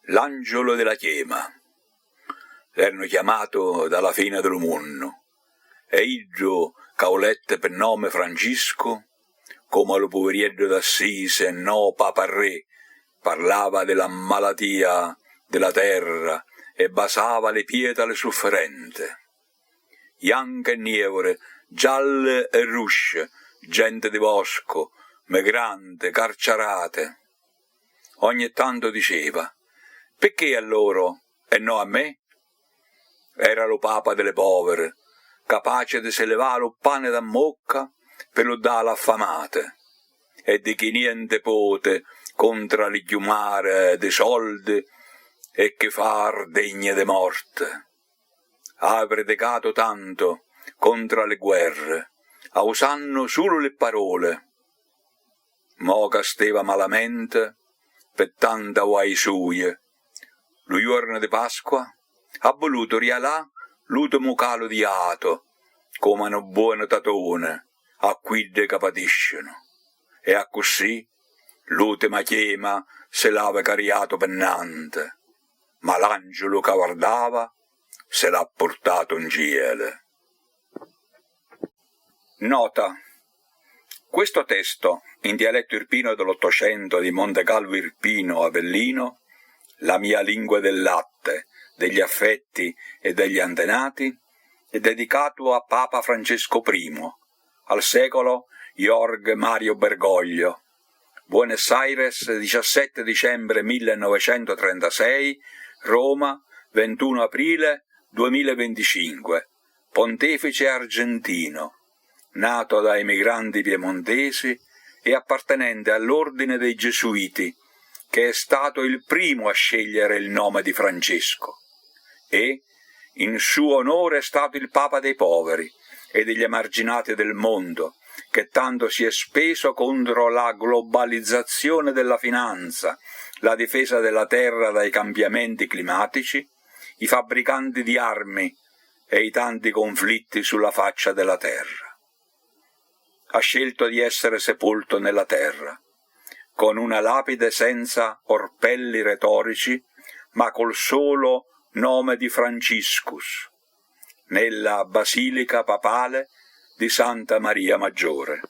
l'angelo della chiema. L'hanno chiamato dalla fine del mondo, e io, caolette per nome Francisco, come lo poveriello d'Assise, no Papa Re, parlava della malattia della terra e basava le pietre alle sofferente. Bianche e nievole, gialle e rusce, gente di bosco, migrante, carcerate. Ogni tanto diceva, perché a loro e no a me? Era lo papa delle povere, capace di se levare lo pane da mocca per lo dare affamate, e di chi niente pote contra le chiumare de soldi e che far degne de morte. Ha predicato tanto contra le guerre, a usanno solo le parole. Mo che steva malamente per tanta guai suie. Lo giorno di Pasqua ha voluto rialà l'ultimo calo di ato, come una buona tatone, a quidde che patiscono. E a così l'ultima chiema se l'ave cariato pennante, ma l'angelo che guardava se l'ha portato in cielo. Nota. Questo testo, in dialetto irpino dell'Ottocento di Montegalvo Irpino Avellino, la mia lingua del latte, degli affetti e degli antenati, è dedicato a Papa Francesco I, al secolo Jorge Mario Bergoglio, Buenos Aires, 17 dicembre 1936, Roma, 21 aprile 2025, pontefice argentino, nato da emigranti piemontesi e appartenente all'ordine dei Gesuiti, che è stato il primo a scegliere il nome di Francesco, e in suo onore è stato il Papa dei poveri e degli emarginati del mondo, che tanto si è speso contro la globalizzazione della finanza, la difesa della terra dai cambiamenti climatici, i fabbricanti di armi e i tanti conflitti sulla faccia della terra. Ha scelto di essere sepolto nella terra, con una lapide senza orpelli retorici, ma col solo nome di Franciscus, nella Basilica Papale di Santa Maria Maggiore.